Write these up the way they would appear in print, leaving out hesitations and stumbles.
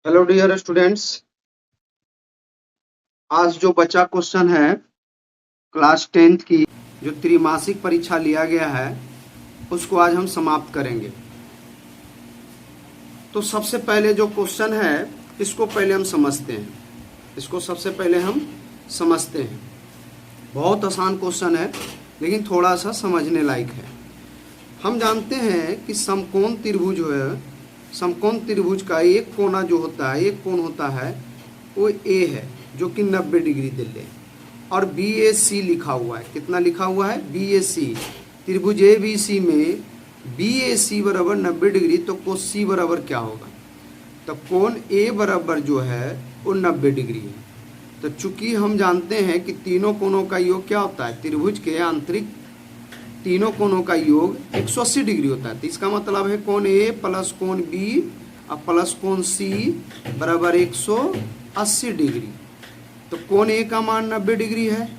Hello dear students. आज जो बचा क्वेश्चन है क्लास 10th की जो त्रैमासिक परीक्षा लिया गया है उसको आज हम समाप्त करेंगे। तो सबसे पहले जो क्वेश्चन है इसको पहले हम समझते हैं। इसको सबसे पहले हम समझते हैं। बहुत आसान क्वेश्चन है लेकिन थोड़ा सा समझने लायक है। हम जानते हैं कि समकोण त्रिभुज जो है, समकोण त्रिभुज का एक कोना जो होता है, एक कोण होता है वो ए है जो कि 90 डिग्री दे ले, और बी ए सी लिखा हुआ है। कितना लिखा हुआ है? बी ए सी। त्रिभुज ए बी सी में बी ए सी बराबर 90 डिग्री, तो कोस सी बराबर क्या होगा? तो कोण ए बराबर जो है वो 90 डिग्री है। तो चूंकि हम जानते हैं कि तीनों कोणों का योग क्या होता है, त्रिभुज के आंतरिक तीनों कोणों का योग 180 डिग्री होता है। तो इसका मतलब है कोण ए प्लस कोण बी और प्लस कोण सी बराबर 180 डिग्री। तो कोण ए का मान 90 डिग्री है,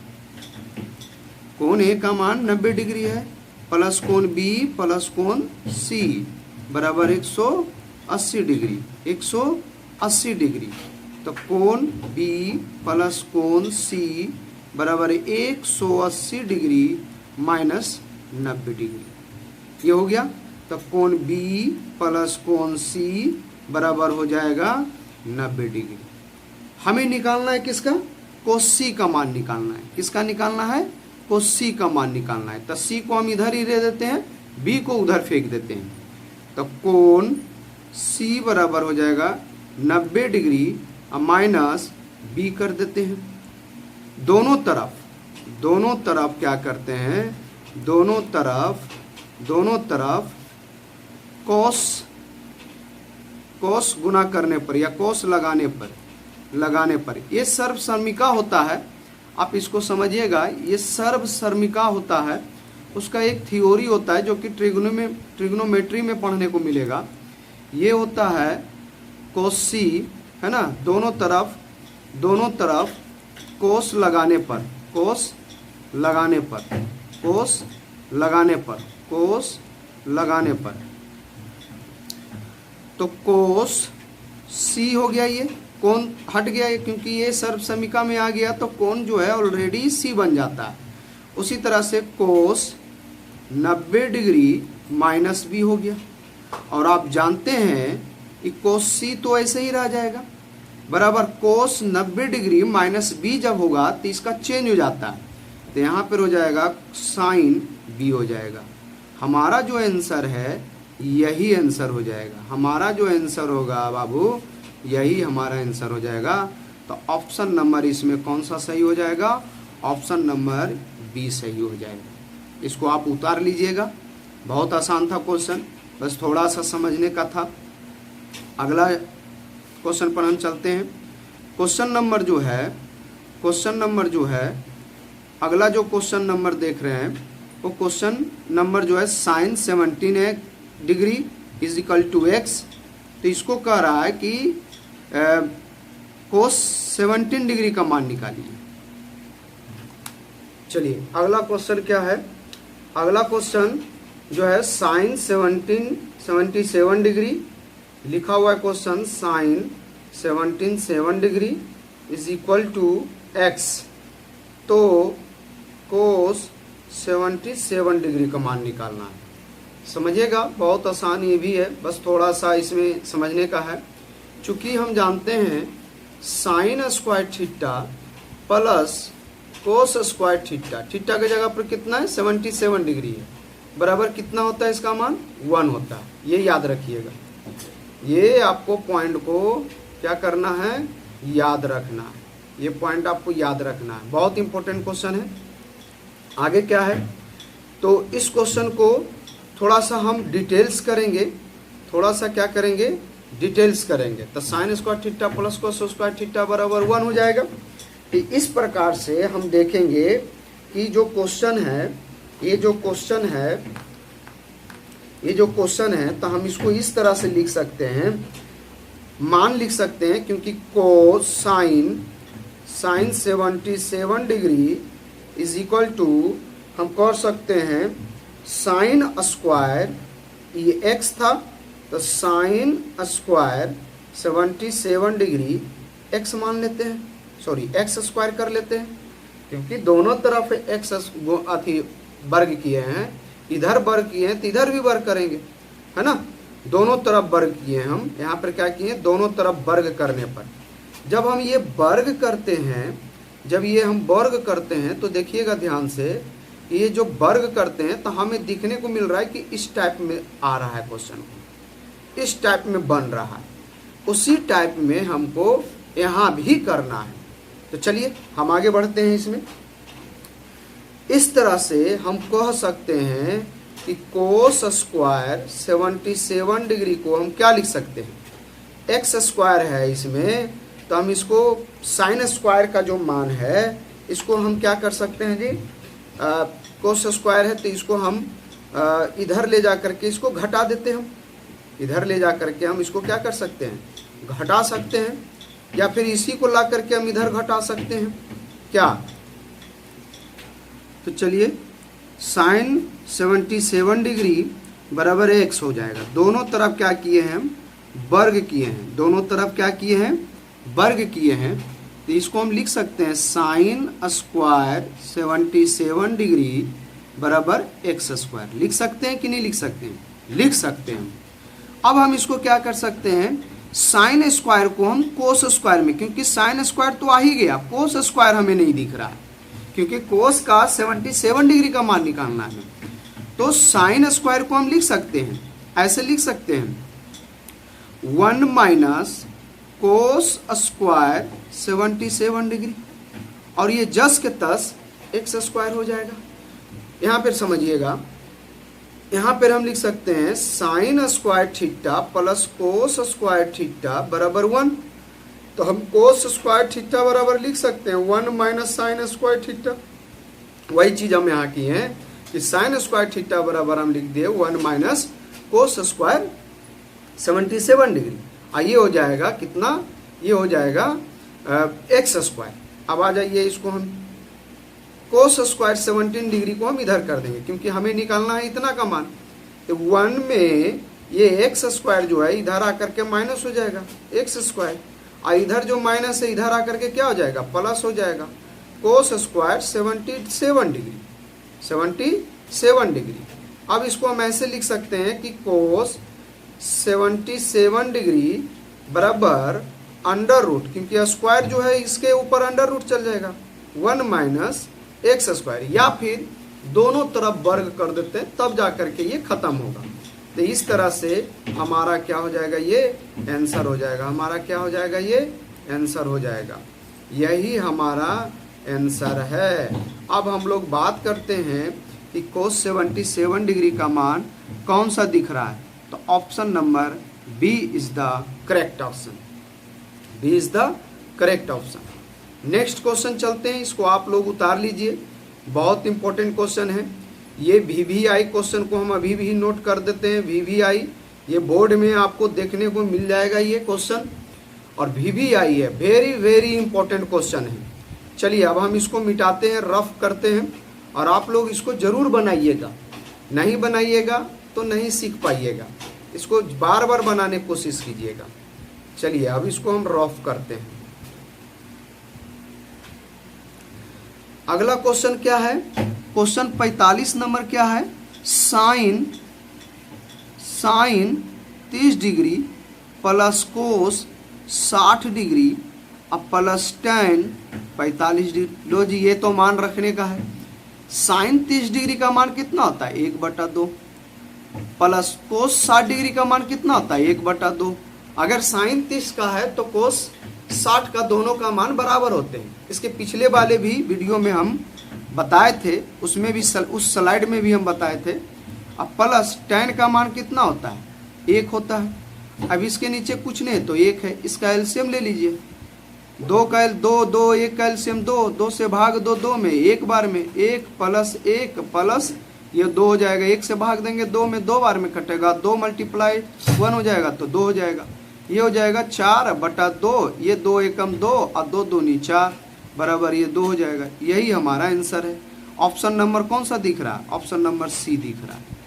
कोण ए का मान 90 डिग्री है, प्लस कोण बी प्लस कोण सी बराबर 180 डिग्री, 180 डिग्री। तो कोण बी प्लस कोण सी बराबर 180 डिग्री माइनस 90 डिग्री। ये हो गया। तो कोण बी प्लस कोण सी बराबर हो जाएगा 90 डिग्री। हमें निकालना है किसका? कोस सी का मान निकालना है। किसका निकालना है? कोस सी का मान निकालना है। तो सी को हम इधर ही दे देते हैं, बी को उधर फेंक देते हैं। तो कोण सी बराबर हो जाएगा 90 डिग्री माइनस बी कर देते हैं। दोनों तरफ क्या करते हैं? दोनों तरफ कोस गुना करने पर या कोस लगाने पर ये सर्वसर्मिका होता है। आप इसको समझिएगा, ये सर्वसर्मिका होता है। उसका एक थ्योरी होता है जो कि ट्रिग्नोमेट्री में पढ़ने को मिलेगा। ये होता है कोस सी, है ना। दोनों तरफ कोस लगाने पर तो कोस सी हो गया। ये कोण हट गया है क्योंकि ये सर्वसर्मिका में आ गया, तो कोण जो है ऑलरेडी सी बन जाता है। उसी तरह से कोस 90 डिग्री माइनस बी हो गया। और आप जानते हैं कि कोस सी तो ऐसे ही रह जाएगा बराबर कोस 90 डिग्री माइनस बी जब होगा तो इसका चेंज हो जाता है। तो यहाँ पर हो जाएगा साइन बी हो जाएगा। हमारा जो आंसर है यही आंसर हो जाएगा। हमारा जो आंसर होगा बाबू यही हमारा आंसर हो जाएगा। तो ऑप्शन नंबर इसमें कौन सा सही हो जाएगा? ऑप्शन नंबर बी सही हो जाएगा। इसको आप उतार लीजिएगा। बहुत आसान था क्वेश्चन, बस थोड़ा सा समझने का था। अगला क्वेश्चन पर हम चलते हैं। क्वेश्चन नंबर जो है अगला जो क्वेश्चन नंबर देख रहे हैं वो क्वेश्चन नंबर जो है sine 17 degree is equal to x. तो इसको कह रहा है कि कोस 17 डिग्री का मान निकालिए। चलिए अगला क्वेश्चन क्या है? अगला क्वेश्चन जो है साइन 77 डिग्री लिखा हुआ है। Question sine 7 degree is equal to x. तो कोस 77 डिग्री का मान निकालना है। समझिएगा, बहुत आसान ये भी है, बस थोड़ा सा इसमें समझने का है। चूंकि हम जानते हैं sine square theta plus cos square theta, theta की जगह पर कितना है? 77 डिग्री है, बराबर कितना होता है? इसका मान 1 होता है। ये याद रखिएगा। ये आपको पॉइंट को क्या करना है? याद रखना है। ये पॉइंट आपको याद रखना है, बहुत इंपॉर्टेंट क्वेश्चन है। आगे क्या है? तो इस क्वेश्चन को थोड़ा सा हम डिटेल्स करेंगे। थोड़ा सा क्या करेंगे? डिटेल्स करेंगे। तो sine square theta plus cos square theta बराबर 1 हो जाएगा। तो इस प्रकार से हम देखेंगे कि जो क्वेश्चन है ये जो क्वेश्चन है तो हम इसको इस तरह से लिख सकते हैं, मान लिख सकते हैं, क्योंकि cos sine 77 degree is equal to हम कर सकते हैं साइन स्क्वायर, ये x था तो साइन स्क्वायर 77 डिग्री x मान लेते हैं, सॉरी एक्स स्क्वायर कर लेते हैं, क्योंकि दोनों तरफ एक्स अथी वर्ग किए हैं, इधर वर्ग किए हैं तो इधर भी वर्ग करेंगे, है ना। दोनों तरफ वर्ग किए हैं हम, यहाँ पर क्या किए, दोनों तरफ वर्ग करने पर जब हम ये वर्ग करते हैं, जब ये हम वर्ग करते हैं तो देखिएगा ध्यान से, ये जो वर्ग करते हैं तो हमें दिखने को मिल रहा है कि इस टाइप में आ रहा है क्वेश्चन, इस टाइप में बन रहा है, उसी टाइप में हमको यहाँ भी करना है। तो चलिए हम आगे बढ़ते हैं इसमें। इस तरह से हम कह सकते हैं कि कोस स्क्वायर 77 डिग्री को हम क्या लिख सकते हैं, एक्स स्क्वायर है इसमें, तो हम इसको साइन स्क्वायर का जो मान है इसको हम क्या कर सकते हैं जी, कोस स्क्वायर है तो इसको हम इधर ले जा करके इसको घटा देते हैं, हम इधर ले जा करके हम इसको क्या कर सकते हैं, घटा सकते हैं, या फिर इसी को ला करके हम इधर घटा सकते हैं क्या। तो चलिए साइन 77 डिग्री बराबर x हो जाएगा। दोनों तरफ क्या किए हैं, हम वर्ग किए हैं, दोनों तरफ क्या किए हैं, वर्ग किए हैं, तो इसको हम लिख सकते हैं साइन स्क्वायर 77 डिग्री बराबर एक्स स्क्वायर। लिख सकते हैं कि नहीं लिख सकते हैं, लिख सकते हैं। अब हम इसको क्या कर सकते हैं, साइन स्क्वायर को हम कोस स्क्वायर में, क्योंकि साइन स्क्वायर तो आ ही गया, कोस स्क्वायर हमें नहीं दिख रहा है, क्योंकि कोस का 77 डिग्री का मान निकालना है, तो साइन स्क्वायर को हम लिख सकते हैं, ऐसे लिख सकते हैं 1 माइनस कोस स्क्वायर 77 डिग्री, और ये जस के तस एक्स स्क्वायर हो जाएगा। यहाँ पर समझिएगा, यहाँ पर हम लिख सकते हैं sine square theta plus cos square theta बराबर 1, तो हम कोस स्क्वायर थीटा बराबर लिख सकते हैं 1 माइनस साइन स्क्वायर थीटा। वही चीज हम यहाँ की हैं कि साइन स्क्वायर थीटा बराबर हम लिख दिए 1 माइनस कोस स्क्वायर 77 डिग्री। ये हो जाएगा कितना, ये हो जाएगा एक्स स्क्वायर। अब आ जाइए इसको हम कोस स्क्वायर 17 डिग्री को हम इधर कर देंगे, क्योंकि हमें निकालना है इतना का मान, तो 1 में ये एक्स स्क्वायर जो है इधर आकर के माइनस हो जाएगा एक्स स्क्वायर, और इधर जो माइनस है इधर आकर के क्या हो जाएगा, प्लस हो जाएगा कोस स्क्वायर 77 डिग्री, 77 डिग्री। अब इसको हम ऐसे लिख सकते हैं कि कोस 77 डिग्री बराबर अंडर रूट, क्योंकि स्क्वायर जो है इसके ऊपर अंडर रूट चल जाएगा 1 माइनस एक्स स्क्वायर, या फिर दोनों तरफ वर्ग कर देते हैं तब जा करके ये खत्म होगा। तो इस तरह से हमारा क्या हो जाएगा, ये आंसर हो जाएगा, हमारा क्या हो जाएगा, ये आंसर हो जाएगा, यही हमारा आंसर है। अब हम लोग बात करते हैं कि कोस 77 डिग्री का मान कौन सा दिख रहा है, तो option number B is the correct option, B is the correct option. Next question चलते हैं, इसको आप लोग उतार लीजिए, बहुत इंपॉर्टेंट क्वेश्चन है ये। VVI क्वेश्चन को हम अभी भी नोट कर देते हैं, VVI ये बोर्ड में आपको देखने को मिल जाएगा ये क्वेश्चन, और VVI है वेरी वेरी इंपॉर्टेंट क्वेश्चन है। चलिए अब हम इसको मिटाते हैं, रफ करते हैं, और आप लोग इसको जरूर बनाइएगा, नहीं बनाइएगा तो नहीं सीख पाइएगा, इसको बार बार बनाने की कोशिश कीजिएगा। चलिए अब इसको हम रफ करते हैं। अगला क्वेश्चन क्या है, क्वेश्चन 45 नंबर क्या है, sine 30 degree plus cos 60 degree अब प्लस tan 45 डिग्री। लो जी ये तो मान रखने का है। साइन 30 डिग्री का मान कितना होता है, 1/2, प्लस कोस 60 डिग्री का मान कितना होता है, 1/2। अगर साइन 30 का है तो कोस 60 का, दोनों का मान बराबर होते हैं। इसके पिछले वाले भी वीडियो में हम बताए थे, उसमें भी उस स्लाइड में भी हम बताए थे। अब प्लस tan का मान कितना होता है, 1 होता है। अब इसके नीचे कुछ नहीं तो 1 है, इसका एलसीएम ले लीजिए, 2 का 2 1 का एलसीएम 2 से भाग 2 में, एक बार में 1 प्लस 1 प्लस ये 2 हो जाएगा, 1 से भाग देंगे 2 में, 2 बार में कटेगा, 2 मल्टीप्लाई 1 हो जाएगा तो 2 हो जाएगा, ये हो जाएगा 4/2, ये 2 एकम 2 और 2 दूनी 4 बराबर ये 2 हो जाएगा। यही हमारा आंसर है। ऑप्शन नंबर कौन सा दिख रहा है, ऑप्शन नंबर सी दिख रहा है।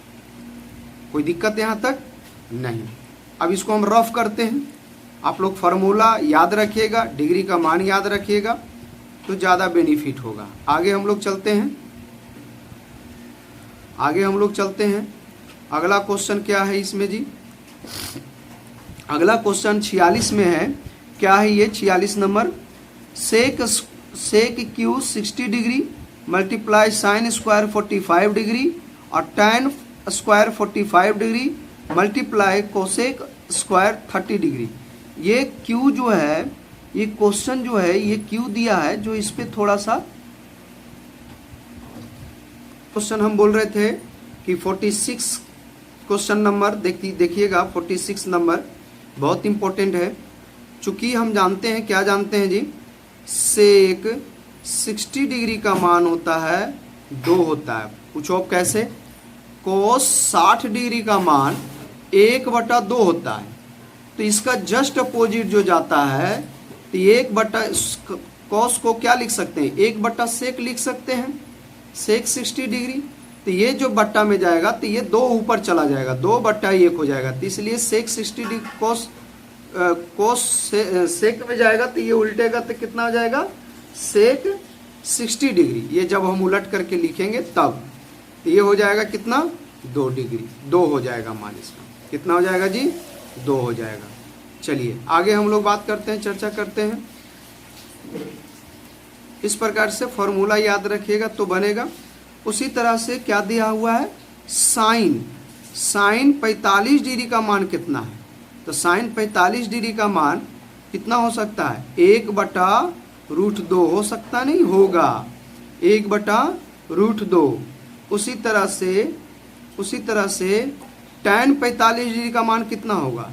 कोई दिक्कत यहाँ तक नहीं। अब इसको हम रफ करते हैं, आप लोग फार्मूला याद रखिएगा, डिग्री का मान याद रखिएगा तो ज़्यादा बेनिफिट होगा। आगे हम लोग चलते हैं, अगला क्वेश्चन क्या है इसमें जी? अगला क्वेश्चन 46 में है। क्या है ये 46 नंबर? Sec Q 60 degree multiply sine square 45 degree और tan square 45 degree multiply cosec square 30 degree. ये क्यू जो है, ये क्वेश्चन जो है, ये क्यू दिया है जो इस पे थोड़ा सा क्वेश्चन हम बोल रहे थे कि 46 क्वेश्चन नंबर देखिएगा 46 नंबर बहुत इंपॉर्टेंट है। चूंकि हम जानते हैं, क्या जानते हैं जी? सेक 60 डिग्री का मान होता है 2 होता है। पूछो अब कैसे? कोस 60 डिग्री का मान 1/2 होता है, तो इसका जस्ट अपोजिट जो जाता है तो 1/, कोस को क्या लिख सकते हैं? 1/सेक लिख सकते हैं, सेक 60 डिग्री। तो ये जो बट्टा में जाएगा तो ये 2 ऊपर चला जाएगा, 2/1 हो जाएगा। तो इसलिए सेक 60 डिग्री कोस सेक में जाएगा तो ये उल्टेगा तो कितना हो जाएगा? सेक 60 डिग्री। ये जब हम उलट करके लिखेंगे तब तो ये हो जाएगा कितना? 2 डिग्री, 2 हो जाएगा मान इसका। कितना हो जाएगा जी? 2 हो जाएगा। चलिए आगे हम लोग बात करते हैं, चर्चा करते हैं। इस प्रकार से फॉर्मूला याद रखिएगा तो बनेगा। उसी तरह से क्या दिया हुआ है? साइन 45 डिग्री का मान कितना है? तो साइन 45 डिग्री का मान कितना हो सकता है? 1/√2 हो सकता नहीं? होगा 1/√2। उसी तरह से tan 45 डिग्री का मान कितना होगा?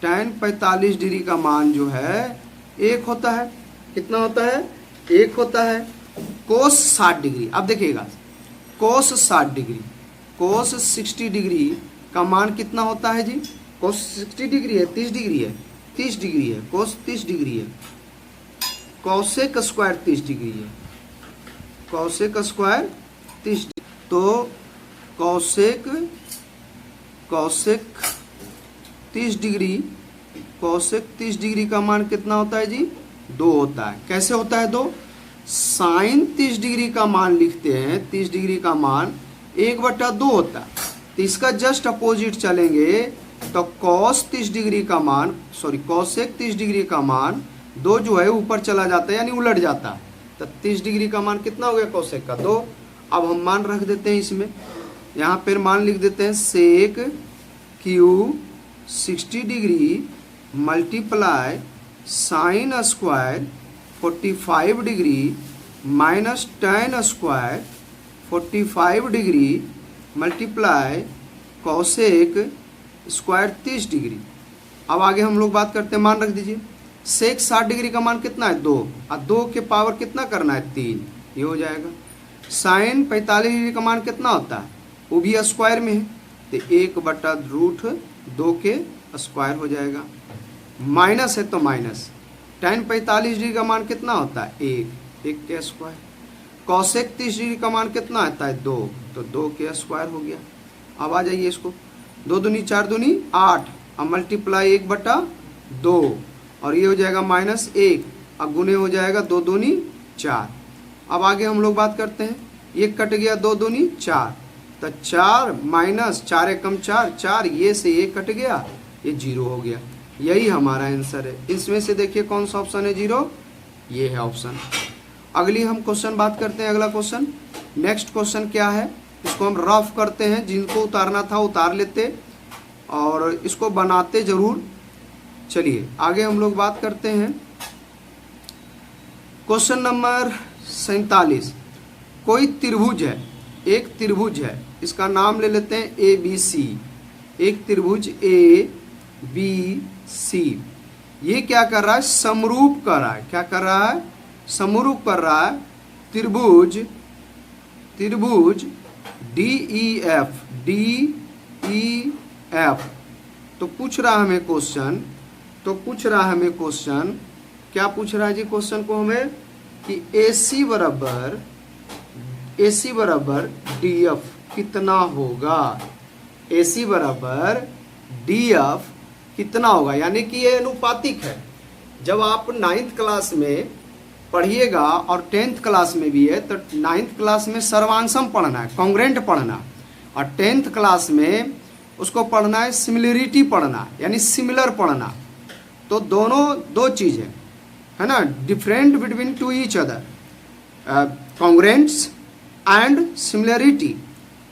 tan 45 डिग्री का मान जो है 1 होता है। कितना होता है? 1 होता है। कोस 60 डिग्री, अब देखिएगा, कोस 60 डिग्री, कोस 60 डिग्री का मान कितना होता है जी? कोस 60 डिग्री है, 30 डिग्री है, 30 डिग्री है, कोस 30 डिग्री है, कोसेक स्क्वायर 30 डिग्री है, कोसेक स्क्वायर 30 डिग्री। तो कोसेक 30 डिग्री, कोसेक 30 डिग्री का मान कितना होता है जी? 2 होता है। कैसे होता है 2? साइन 30 डिग्री का मान लिखते हैं, 30 डिग्री का मान 1/2 होता है। तो इसका जस्ट अपोजिट चलेंगे तो कॉस 30 डिग्री का मान, सॉरी कोसेक 30 डिग्री का मान 2 जो है ऊपर चला जाता है, यानी उलट जाता है। तो 30 डिग्री का मान कितना हो गया? कोसेक का 2। अब हम मान रख देते हैं इसमें, यहाँ पर मान लिख देते हैं sec Q 60 degree multiply sine square 45 degree minus tan square 45 degree multiply cosec square 30 degree. अब आगे हम लोग बात करते हैं, मान रख दीजिए। सेक 60 डिग्री का मान कितना है? 2, और 2 के पावर कितना करना है? 3, ये हो जाएगा। साइन 45 डिग्री का मान कितना होता है? वो भी स्क्वायर में है, तो 1/√2 के स्क्वायर हो जाएगा। माइनस है तो माइनस, tan 45 डिग्री का मान कितना होता है? 1 के स्क्वायर। कोसेक 30 डिग्री का मान कितना आता है? 2, तो 2 के स्क्वायर हो गया। अब आ जाइए इसको, 2 दूनी 4 दूनी 8, अब मल्टीप्लाई 1/2 और ये हो जाएगा -1, अब गुने हो जाएगा 2 दूनी 4। अब आगे हम लोग बात करते हैं, 1 कट गया, 2 दूनी 4, तो 4 माइनस 4 एकम 4, 4 ये से 1 कट गया, ये 0 हो गया। यही हमारा आंसर है। इसमें से देखिए कौन सा ऑप्शन है 0? ये है ऑप्शन। अगली हम क्वेश्चन बात करते हैं, अगला क्वेश्चन। नेक्स्ट क्वेश्चन क्या है, इसको हम रफ करते हैं, जिनको उतारना था उतार लेते और इसको बनाते जरूर। चलिए आगे हम लोग बात करते हैं। Question number 47। कोई त्रिभुज है, एक त्रिभुज है, इसका नाम ले लेते हैं ABC। एक त्रिभुज ABC, ये क्या कर रहा है? समरूप कर रहा है। क्या कर रहा है? समरूप कर रहा है त्रिभुज DEF। तो पूछ रहा हमें क्वेश्चन, क्या पूछ रहा है जी? क्वेश्चन को हमें कि AC बराबर DF कितना होगा? AC बराबर DF कितना होगा, यानी कि ये अनुपातिक है। जब आप 9th क्लास में पढ़िएगा और 10th क्लास में भी है, तो 9th क्लास में सर्वांशम पढ़ना है, कॉन्ग्रेंट पढ़ना, और 10th क्लास में उसको पढ़ना है सिमिलरिटी पढ़ना, यानी सिमिलर पढ़ना। तो दोनों दो चीज़ है ना, different between two each other, congruence and similarity.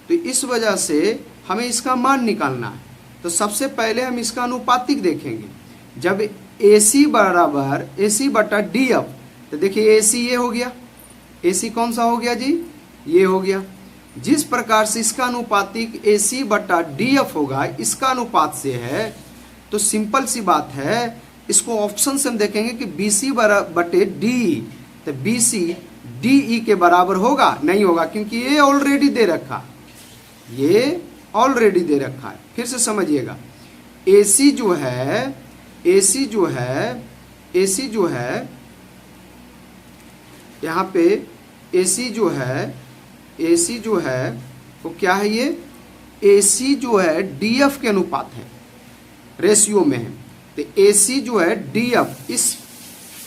तो इस वजह से हमें इसका मान निकालना है। तो सबसे पहले हम इसका अनुपातिक देखेंगे। जब AC बराबर AC बटा DF, तो देखिए AC ये हो गया, AC कौन सा हो गया जी, ये हो गया। जिस प्रकार से इसका अनुपातिक AC बटा DF होगा, इसका अनुपात से है, तो सिंपल सी बात है, इसको ऑप्शन से हम देखेंगे कि BC बटे DE, तो BC DE के बराबर होगा, नहीं होगा, क्योंकि ये ऑलरेडी दे रखा, ये ऑलरेडी दे रखा है। फिर से समझिएगा, AC जो है, AC जो है, AC जो है यहाँ पे AC जो है, AC जो है वो क्या है, ये AC जो है DF के अनुपात है, रेशियो में है। तो AC जो है DF इस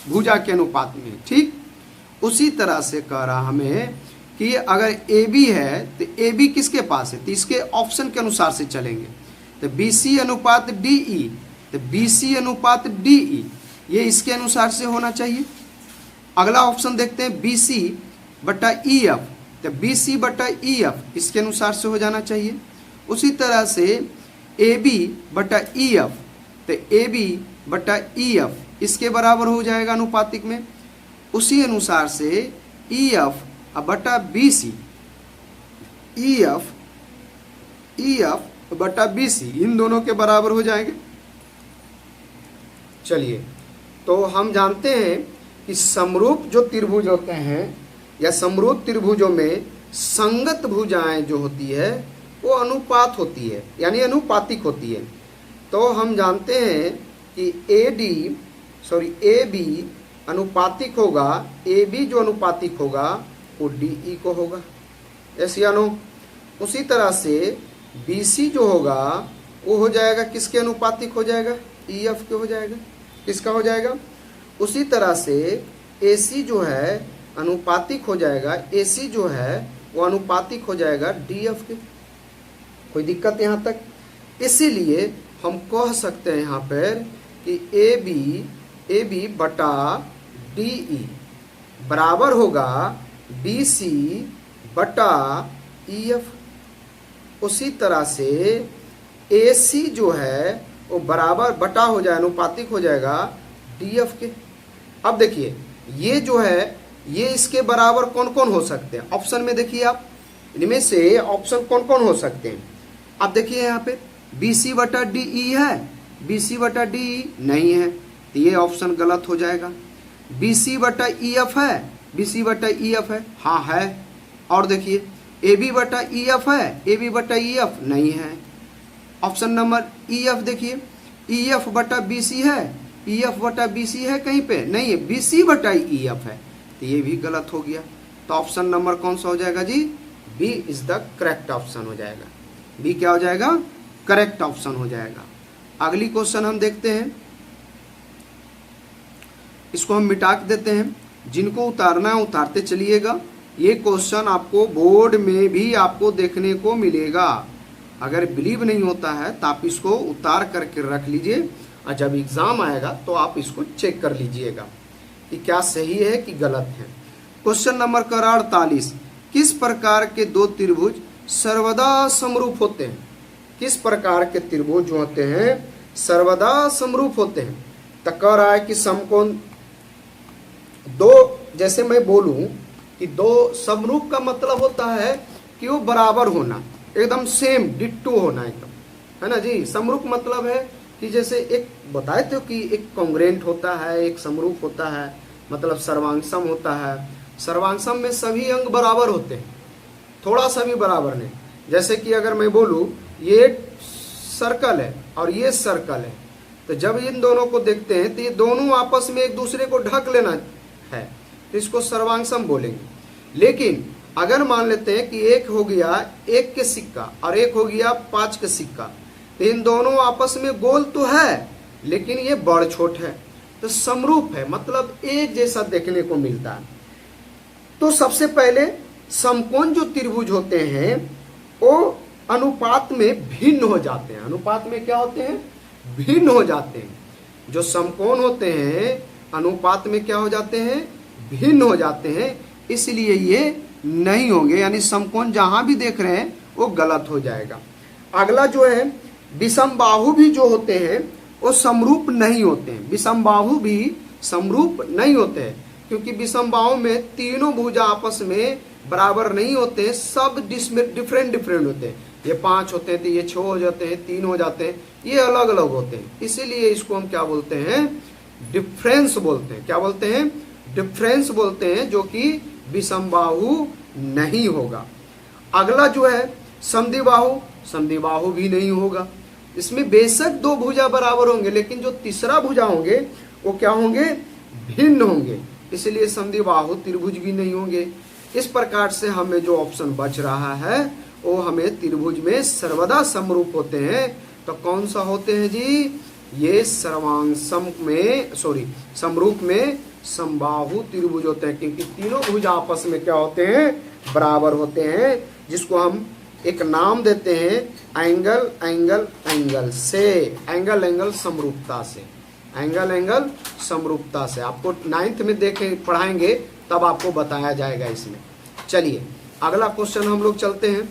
भुजा के अनुपात में है, ठीक। उसी तरह से कह रहा हमें कि अगर AB है तो AB किसके पास है, तो इसके ऑप्शन के अनुसार से चलेंगे। तो BC अनुपात DE, तो BC अनुपात DE ये इसके अनुसार से होना चाहिए। अगला ऑप्शन देखते हैं BC बटा EF, तो BC बटा EF इसके अनुसार से हो जाना चाहिए। उसी तरह से AB बटा EF, तो AB बटा EF इसके बराबर हो जाएगा अनुपातिक में। उसी अनुसार से EF बटा BC, EF बटा BC इन दोनों के बराबर हो जाएंगे। चलिए, तो हम जानते हैं कि समरूप जो त्रिभुज होते हैं या समरूप त्रिभुजों में संगत भुजाएं जो होती है वो अनुपात होती है, यानी अनुपातिक होती है। तो हम जानते हैं कि AB अनुपातिक होगा, AB जो अनुपातिक होगा वो DE को होगा, ऐसे या नो। उसी तरह से BC जो होगा वो हो जाएगा किसके अनुपातिक हो जाएगा, EF के हो जाएगा, किसका हो जाएगा। उसी तरह से AC जो है अनुपातिक हो जाएगा, AC जो है वो अनुपातिक हो जाएगा DF के। कोई दिक्कत यहाँ तक? इसीलिए हम कह सकते हैं यहाँ पर कि AB बटा DE बराबर होगा BC बटा EF। उसी तरह से AC जो है वो बराबर बटा हो जाए, अनुपातिक हो जाएगा DF के। अब देखिए ये जो है ये इसके बराबर कौन कौन हो सकते हैं, ऑप्शन में देखिए आप, इनमें से ऑप्शन कौन कौन हो सकते हैं। अब देखिए यहाँ पे BC बटा DE है, BC बटा DE नहीं है, तो ये ऑप्शन गलत हो जाएगा। BC बटा EF है, BC बटा EF है, हाँ है। और देखिए AB बटा EF है, AB बटा EF नहीं है। ऑप्शन नंबर EF देखिए, EF बटा BC है, EF बटा BC है कहीं पे नहीं है, BC बटा EF है, तो ये भी गलत हो गया। तो ऑप्शन नंबर कौन सा हो जाएगा जी, B is the correct option हो जाएगा। B क्या हो जाएगा, करेक्ट ऑप्शन हो जाएगा। अगली क्वेश्चन हम देखते हैं, इसको हम मिटा के देते हैं, जिनको उतारना है उतारते चलिएगा। ये क्वेश्चन आपको बोर्ड में भी आपको देखने को मिलेगा। अगर बिलीव नहीं होता है तो आप इसको उतार करके रख लीजिए, और जब एग्जाम आएगा तो आप इसको चेक कर लीजिएगा कि क्या सही है कि गलत है। क्वेश्चन नंबर 48, किस प्रकार के दो त्रिभुज सर्वदा समरूप होते हैं। किस प्रकार के त्रिभुज जो होते हैं सर्वदा समरूप होते हैं। तो कह रहा है कि समकोण दो, जैसे मैं बोलूं कि दो समरूप का मतलब होता है कि वो बराबर होना, एकदम सेम डिट्टो होना एकदम, है ना जी। समरूप मतलब है कि जैसे एक बताए थे कि एक कॉन्ग्रेंट होता है, एक समरूप होता है, मतलब सर्वांगसम होता है। सर्वांगसम में सभी अंग बराबर होते हैं, थोड़ा सा भी बराबर नहीं। जैसे कि अगर मैं बोलूं ये सर्कल है और ये सर्कल है, तो जब इन दोनों को देखते हैं तो ये दोनों आपस में एक दूसरे को ढक लेना है, तो इसको सर्वांगसम बोलेंगे। लेकिन अगर मान लेते हैं कि एक हो गया 1 के सिक्का और एक हो गया 5 के सिक्का, तो इन दोनों आपस में गोल तो है लेकिन ये बड़ छोट है, तो समरूप है, मतलब एक जैसा देखने को मिलता है। तो सबसे पहले समकोण जो त्रिभुज होते हैं वो अनुपात में भिन्न हो जाते हैं। अनुपात में क्या होते हैं? भिन्न हो जाते हैं। जो समकोण होते हैं अनुपात में क्या हो जाते हैं? भिन्न हो जाते हैं, इसलिए ये नहीं होंगे, यानी समकोण जहां भी देख रहे हैं वो गलत हो जाएगा। अगला जो है विषमबाहु भी जो होते हैं वो समरूप नहीं होते हैं। विषमबाहु भी समरूप नहीं होते हैं क्योंकि विषमबाहु में तीनों भुजा आपस में बराबर नहीं होते, सब डिफरेंट होते हैं। ये 5 होते हैं तो ये 6 हो जाते हैं, 3 हो जाते हैं, ये अलग अलग होते हैं। इसीलिए इसको हम क्या बोलते हैं? डिफरेंस बोलते हैं। क्या बोलते हैं? डिफरेंस बोलते हैं, जो कि विषमबाहु नहीं होगा। अगला जो है समद्विबाहु, समद्विबाहु भी नहीं होगा। इसमें बेशक 2 भुजा बराबर होंगे लेकिन जो तीसरा भुजा होंगे वो क्या होंगे? भिन्न होंगे, इसलिए समद्विबाहु त्रिभुज भी नहीं होंगे। इस प्रकार से हमें जो ऑप्शन बच रहा है वो हमें त्रिभुज में सर्वदा समरूप होते हैं। तो कौन सा होते हैं जी? ये सर्वांग समरूप में समबाहु त्रिभुज होते हैं, क्योंकि तीनों भुज आपस में क्या होते हैं? बराबर होते हैं, जिसको हम एक नाम देते हैं एंगल एंगल एंगल से, एंगल समरूपता से, एंगल समरूपता से। आपको 9th में पढ़ाएंगे तब आपको बताया जाएगा इसमें। चलिए अगला क्वेश्चन हम लोग चलते हैं।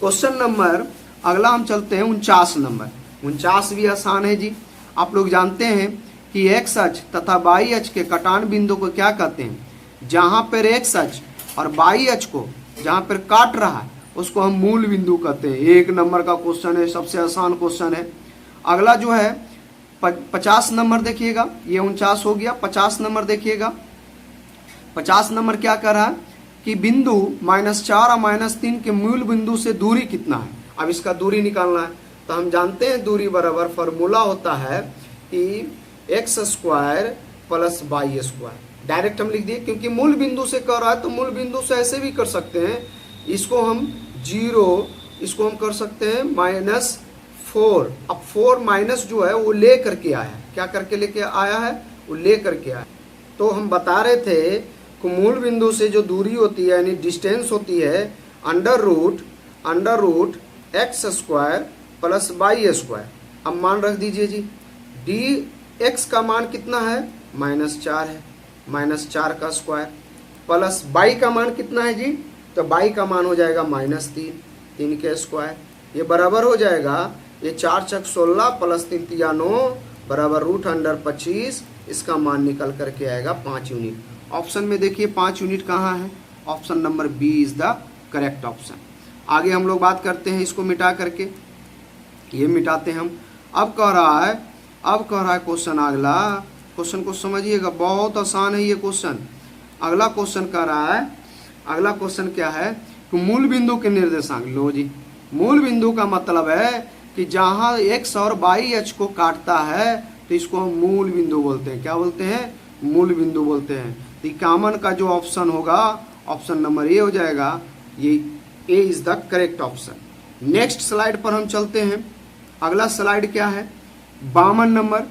क्वेश्चन नंबर अगला हम चलते हैं 49 नंबर। 49 भी आसान है जी। आप लोग जानते हैं कि एक्स अक्ष तथा वाई अक्ष के कटान बिंदु को क्या कहते हैं? जहां पर एक्स अक्ष और वाई अक्ष को जहां पर काट रहा है उसको हम मूल बिंदु कहते हैं। 1 नंबर का क्वेश्चन है, सबसे आसान क्वेश्चन है। अगला जो है 50 नंबर देखिएगा, ये 49 हो गया। 50 नंबर देखिएगा, 50 नंबर क्या कर रहा है कि बिंदु -4 और -3 के मूल बिंदु से दूरी कितना है। अब इसका दूरी निकालना है, तो हम जानते हैं दूरी बराबर फॉर्मूला होता है कि x² + y²। डायरेक्ट हम लिख दिए, क्योंकि मूल बिंदु से कर रहा है तो मूल बिंदु से ऐसे भी कर सकते हैं। इसको हम 0, इसको हम कर सकते हैं -4। अब 4 माइनस जो है वो ले करके आया है। क्या करके लेके आया है? वो ले करके आया। तो हम बता रहे थे कि मूल बिंदु से जो दूरी होती है यानी डिस्टेंस होती है अंडर रूट x² + y²। अब मान रख दीजिए जी, dx का मान कितना है? -4 है, -4 का स्क्वायर, प्लस y का मान कितना है जी? तो y का मान हो जाएगा -3, 3 के स्क्वायर। ये बराबर हो जाएगा, ये 4 × 16 + 3 × 9 बराबर √25। इसका मान निकल करके आएगा 5 यूनिट। ऑप्शन में देखिए 5 यूनिट कहाँ है? Option number B is the correct option. आगे हम लोग बात करते हैं इसको मिटा करके, ये मिटाते हैं हम। अब कह रहा है क्वेश्चन, अगला क्वेश्चन को समझिएगा, बहुत आसान है ये क्वेश्चन। अगला क्वेश्चन कह रहा है, अगला क्वेश्चन क्या है कि मूल बिंदु के निर्देशांक। लो जी, मूल बिंदु का मतलब है कि जहां x और y अक्ष को काटता है तो इसको हम मूल बिंदु बोलते हैं। क्या बोलते हैं? मूल बिंदु बोलते हैं। तो कॉमन का जो ऑप्शन होगा ऑप्शन नंबर ए हो जाएगा। ये A is the correct option. Next slide पर हम चलते हैं। अगला स्लाइड क्या है? 52 नंबर।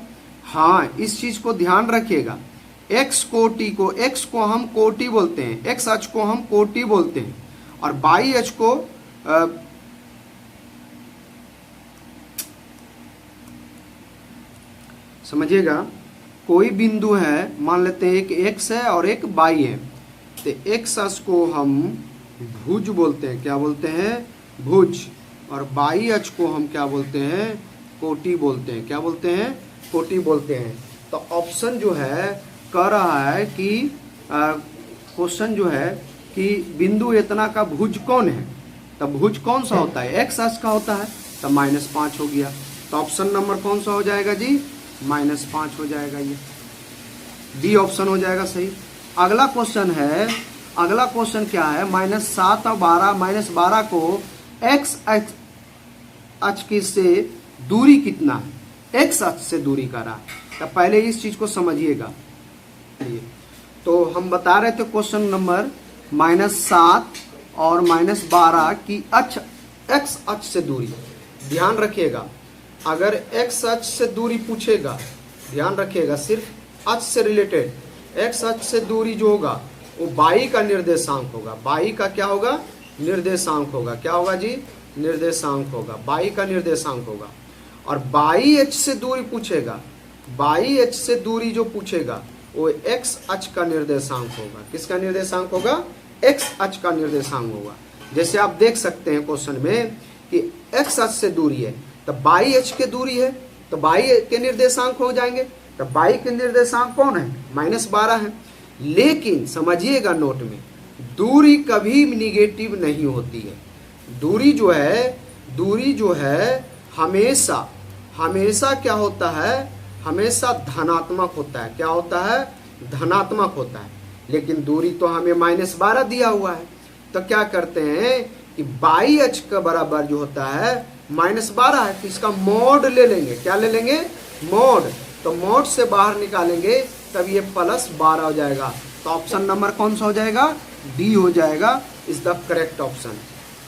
हाँ, इस चीज को ध्यान रखिएगा, x को हम कोटि बोलते हैं, x अक्ष को हम कोटि बोलते हैं, और y अक्ष को समझिएगा, कोई बिंदु है, मान लेते हैं एक x है और एक y है, तो x अक्ष को हम भुज बोलते हैं। क्या बोलते हैं? भुज। और y अक्ष को हम क्या बोलते हैं? कोटि बोलते हैं। क्या बोलते हैं? कोटि बोलते हैं। तो ऑप्शन जो है कह रहा है कि क्वेश्चन जो है कि बिंदु इतना का भुज कौन है? तो भुज कौन सा होता है? x अक्ष का होता है, तो -5 हो गया। तो ऑप्शन नंबर कौन सा हो जाएगा जी? -5 हो जाएगा। ये डी ऑप्शन हो जाएगा सही। अगला क्वेश्चन है, अगला क्वेश्चन क्या है? -7 और 12 को x अक्ष से दूरी कितना है? x अक्ष से दूरी कर रहा है। तो पहले इस चीज को समझिएगा। तो हम बता रहे थे क्वेश्चन नंबर -7 और -12 की x अक्ष से दूरी। ध्यान रखिएगा, अगर एक्स अक्ष से दूरी पूछेगा, ध्यान रखिएगा, सिर्फ अक्ष से रिलेटेड एक्स अक्ष से दूरी जो होगा वो बाई का निर्देशांक होगा। बाई का क्या होगा? निर्देशांक होगा। क्या होगा जी? निर्देशांक होगा। बाई का निर्देशांक होगा। और बाई एच से दूरी पूछेगा, बाई एच से दूरी जो पूछेगा वो एक्स अक्ष का निर्देशांक होगा। किसका निर्देशांक होगा? एक्स अक्ष का निर्देशांक होगा। जैसे आप देख सकते हैं क्वेश्चन में कि एक्स अक्ष से दूरी है तो बाई एच के दूरी है, तो बाई के निर्देशांक हो जाएंगे। तो बाई के निर्देशांक कौन है? -12 है। लेकिन समझिएगा नोट में, दूरी कभी निगेटिव नहीं होती है। दूरी जो है हमेशा क्या होता है? हमेशा धनात्मक होता है। क्या होता है? धनात्मक होता है। लेकिन दूरी तो हमें -12 दिया हुआ है, तो क्या करते हैं कि बाई एच का बराबर जो होता है -12 है, तो इसका मॉड ले लेंगे। क्या ले लेंगे? मॉड। तो मॉड से बाहर निकालेंगे तब ये +12 हो जाएगा। तो ऑप्शन नंबर कौन सा हो जाएगा? डी हो जाएगा, इज द करेक्ट ऑप्शन।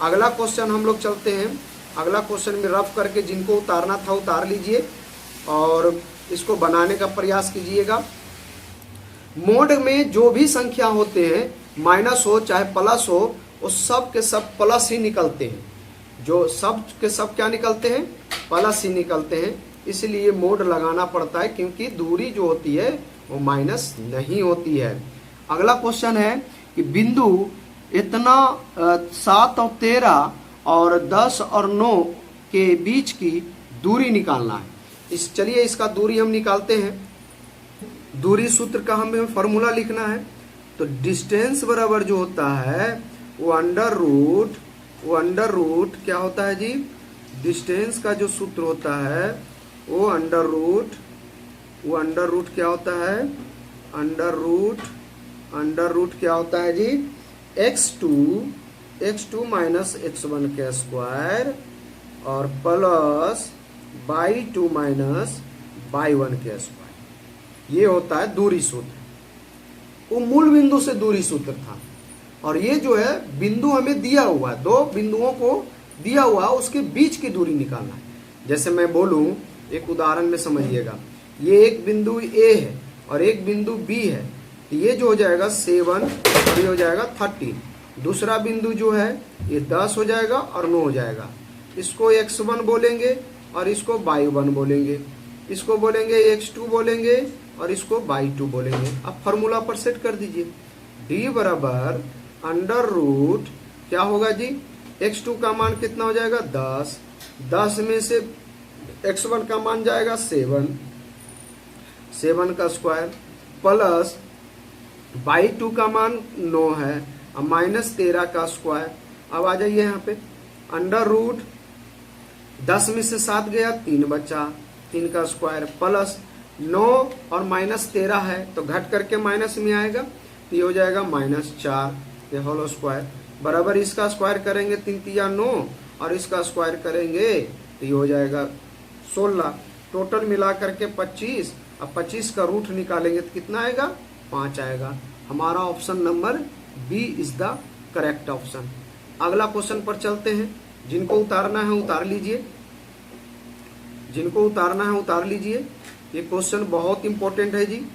अगला क्वेश्चन हम लोग चलते हैं। अगला क्वेश्चन में रफ करके जिनको उतारना था उतार लीजिए और इसको बनाने का प्रयास कीजिएगा। मोड में जो भी संख्या होते हैं, माइनस हो चाहे प्लस हो, वो सब के सब प्लस ही निकलते हैं। जो सब के सब क्या निकलते हैं? प्लस ही निकलते हैं। इसलिए मोड लगाना पड़ता है, क्योंकि दूरी जो होती है वो माइनस नहीं होती है। अगला क्वेश्चन है कि बिंदु इतना 7 और 13 और 10 और 9 के बीच की दूरी निकालना है। चलिए इसका दूरी हम निकालते हैं। दूरी सूत्र का हमें फॉर्मूला लिखना है। तो डिस्टेंस बराबर जो होता है वो अंडर रूट क्या होता है जी? डिस्टेंस का जो सूत्र होता है वो अंडर रूट क्या होता है? अंडर रूट क्या होता है जी? x2 माइनस x1 के स्क्वायर और प्लस y2 माइनस y1 के स्क्वायर। ये होता है दूरी सूत्र। वो मूल बिंदु से दूरी सूत्र था। और ये जो है बिंदु हमें दिया हुआ है, 2 बिंदुओं को दिया हुआ, उसके बीच की दूरी निकालना है। जैसे मैं बोलूं, एक उदाहरण में समझिएगा, ये एक बिंदु A है और एक बिंदु B है। तो ये जो हो जाएगा 7 और ये हो जाएगा 13। दूसरा बिंदु जो है ये 10 हो जाएगा और 9 हो जाएगा। इसको x1 बोलेंगे और इसको y1 बोलेंगे। इसको बोलेंगे x2 बोलेंगे और इसको y2 बोलेंगे। अब फॉर्मूला पर सेट कर दीजिए। d बराबर अंडर रूट क्या होगा जी? x2 का मान कितना हो जाएगा? 10। 10 में से x1 का मान जाएगा 7 का स्क्वायर प्लस y2 का मान 9 है और -13 का स्क्वायर। अब आ जाइए यहाँ पे, अंडर रूट 10 में से 7 गया, 3 बचा, 3 का स्क्वायर प्लस 9 और -13 है तो घट करके माइनस में आएगा, तो ये हो जाएगा -4 ये होल स्क्वायर बराबर इसका स्क्वायर करेंगे 3 तिया 9 और इसका स्क्वायर करेंगे तो ये हो जाएगा 16। टोटल मिला करके 25। अब 25 का रूट निकालेंगे तो कितना आएगा? 5 आएगा। हमारा option number B is the correct option. अगला क्वेश्चन पर चलते हैं। जिनको उतारना है उतार लीजिए, जिनको उतारना है उतार लीजिए। ये क्वेश्चन बहुत इंपॉर्टेंट है जी।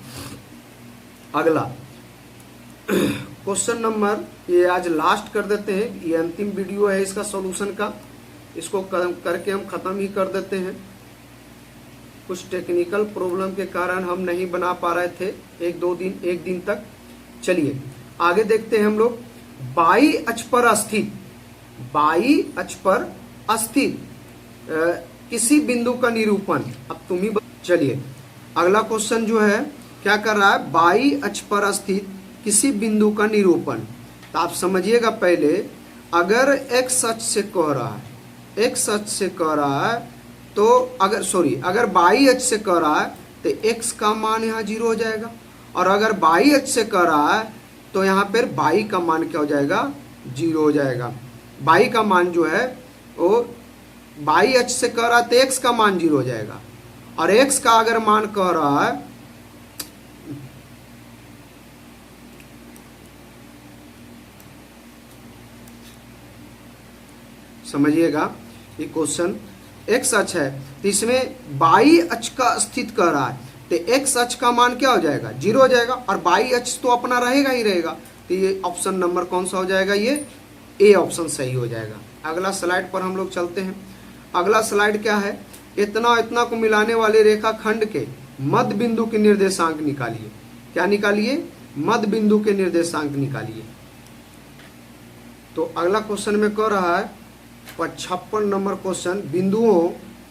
अगला क्वेश्चन नंबर, ये आज लास्ट कर देते हैं, ये अंतिम वीडियो है इसका सॉल्यूशन का। इसको करके हम खत्म ही कर देते हैं। कुछ टेक्निकल प्रॉब्लम के कारण हम नहीं बना पा रहे थे एक दिन तक। चलिए आगे देखते हैं हम लोग। बाई अक्ष पर स्थित किसी बिंदु का निरूपण। अब तुम ही चलिए अगला क्वेश्चन जो है क्या कर रहा है? बाई अक्ष पर स्थित किसी बिंदु का निरूपण। तो आप समझिएगा पहले, अगर x अक्ष से कह रहा है तो अगर बाई अक्ष से कह रहा है तो x का मान यहाँ 0 हो जाएगा, और अगर बाई अक्ष से कह रहा है तो यहाँ पर बाई का मान क्या हो जाएगा? 0 हो जाएगा। बाई का मान जो है वो बाई अक्ष से कह रहा है तो x का मान 0 हो जाएगा, और x का अगर मान कह रहा है समझिएगा ये क्वेश्चन, एक्स अक्ष है तो इसमें बाई अक्ष का स्थित कर रहा है, तो एक्स अक्ष का मान क्या हो जाएगा, 0 हो जाएगा, और बाई अक्ष तो अपना रहेगा ही रहेगा। तो ये ऑप्शन नंबर कौन सा हो जाएगा, ये ए ऑप्शन सही हो जाएगा। अगला स्लाइड पर हम लोग चलते हैं। अगला स्लाइड क्या है, इतना इतना को मिलाने वाले रेखाखंड के मध्य बिंदु के निर्देशांक निकालिए। क्या निकालिए, मध्य बिंदु के निर्देशांक निकालिए। तो अगला क्वेश्चन में कह रहा है 55 नंबर क्वेश्चन, बिंदुओं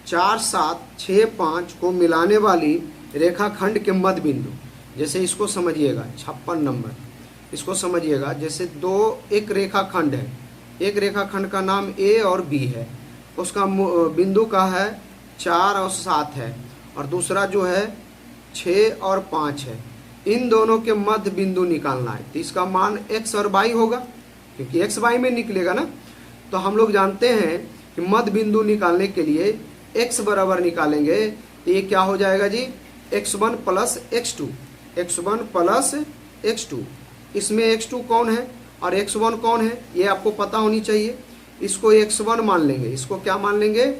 4, 7, 6, 5 को मिलाने वाली रेखाखंड के मध्य बिंदु। जैसे इसको समझिएगा, 56 नंबर, इसको समझिएगा। जैसे एक रेखाखंड है, एक रेखाखंड का नाम ए और बी है, उसका बिंदु का है 4 और 7 है, और दूसरा जो है 6 और 5 है। इन दोनों के मध्य बिंदु निकालना है। तो इसका मान x और y होगा, क्योंकि x y में निकलेगा ना। तो हम लोग जानते हैं कि मध्य बिंदु निकालने के लिए x बराबर निकालेंगे, तो ये क्या हो जाएगा जी, x1 plus x2, x1 plus x2। इसमें x2 कौन है और x1 कौन है, ये आपको पता होनी चाहिए। इसको x1 मान लेंगे, इसको क्या मान लेंगे,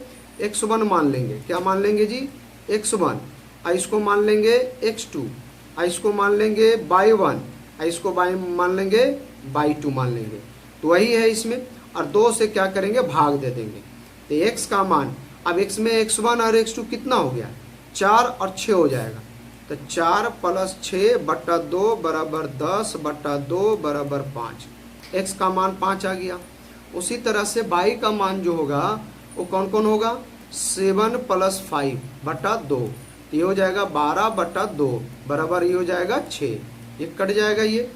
x1 मान लेंगे। क्या मान लेंगे जी, x1। और इसको मान लेंगे x2, और इसको मान लेंगे y1, और इसको मान लेंगे y2 मान लेंगे। तो वही है इसमें, और 2 से क्या करेंगे, भाग दे देंगे। तो x का मान, अब x में x1 और x2 कितना हो गया, 4 और 6 हो जाएगा। तो 4 प्लस 6 बट्टा 2 बराबर 10 बट्टा 2 बराबर 5। x का मान 5 आ गया। उसी तरह से y का मान जो होगा वो कौन कौन होगा, 7 प्लस 5 बट्टा 2, ये हो जाएगा 12 बट्टा 2 बराबर ये हो जाएगा 6, ये कट जाएगा ये।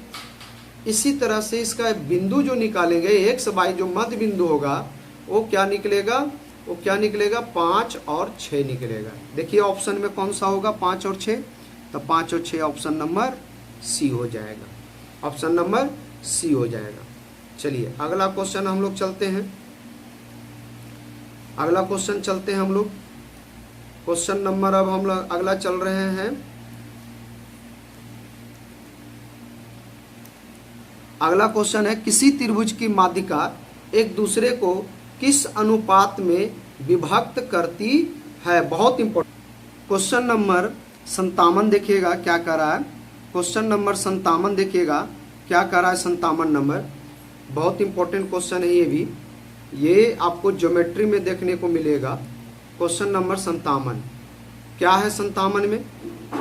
इसी तरह से इसका बिंदु जो निकालेंगे एक्स वाई, जो मध्य बिंदु होगा वो क्या निकलेगा, वो क्या निकलेगा, 5 और 6 निकलेगा। देखिए ऑप्शन में कौन सा होगा, 5 और 6, तो 5 और 6 ऑप्शन नंबर सी हो जाएगा, ऑप्शन नंबर सी हो जाएगा। चलिए अगला क्वेश्चन हम लोग चलते हैं, अगला क्वेश्चन चलते हैं हम लोग। क्वेश्चन नंबर अब हम लोग अगला चल रहे हैं। अगला क्वेश्चन है, किसी त्रिभुज की माध्यिका एक दूसरे को किस अनुपात में विभक्त करती है। बहुत इंपॉर्टेंट क्वेश्चन नंबर 57 देखिएगा क्या कर रहा है, क्वेश्चन नंबर 57 देखिएगा क्या कर रहा है, 57 नंबर बहुत इंपॉर्टेंट क्वेश्चन है ये भी, ये आपको ज्योमेट्री में देखने को मिलेगा। क्वेश्चन नंबर 57 क्या है, 57 में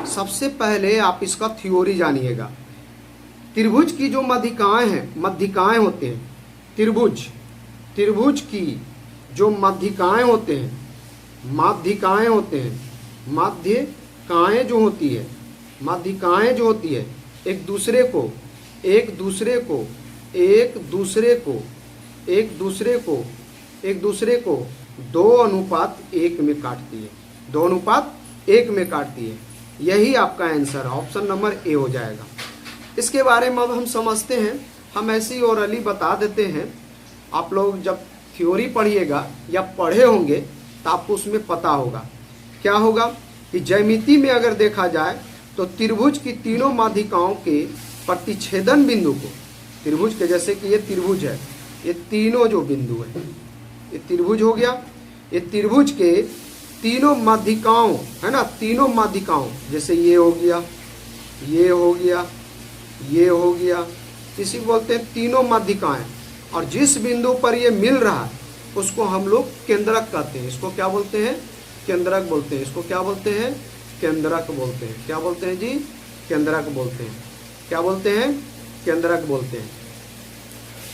सबसे पहले आप इसका थ्योरी जानिएगा। त्रिभुज की जो माध्यिकाएं हैं, माध्यिकाएं होते हैं, त्रिभुज की जो माध्यिकाएं होते हैं, माध्यिकाएं होते हैं, माध्यिकाएं जो होती है, माध्यिकाएं जो होती है एक दूसरे को 2:1 में काटती है, 2:1 में काटती है। यही आपका आंसर है, ऑप्शन नंबर ए हो जाएगा। इसके बारे में अब हम समझते हैं, हम ऐसे ही ओरली बता देते हैं। आप लोग जब थ्योरी पढ़िएगा या पढ़े होंगे तो आपको उसमें पता होगा क्या होगा कि ज्यामिति में अगर देखा जाए तो त्रिभुज की तीनों माध्यिकाओं के प्रतिच्छेदन बिंदु को, त्रिभुज के जैसे कि ये त्रिभुज है, ये तीनों जो बिंदु है, ये त्रिभुज हो गया, ये त्रिभुज के तीनों माध्यिकाओं है ना, तीनों माध्यिकाओं, जैसे ये हो गया, ये हो गया, ये हो गया, इसी को बोलते हैं तीनों माध्यिकाएं। और जिस बिंदु पर ये मिल रहा है उसको हम लोग केंद्रक कहते हैं। इसको क्या बोलते हैं, केंद्रक बोलते हैं। इसको क्या बोलते हैं, केंद्रक बोलते हैं। क्या बोलते हैं जी, केंद्रक बोलते हैं। क्या बोलते हैं, केंद्रक बोलते हैं।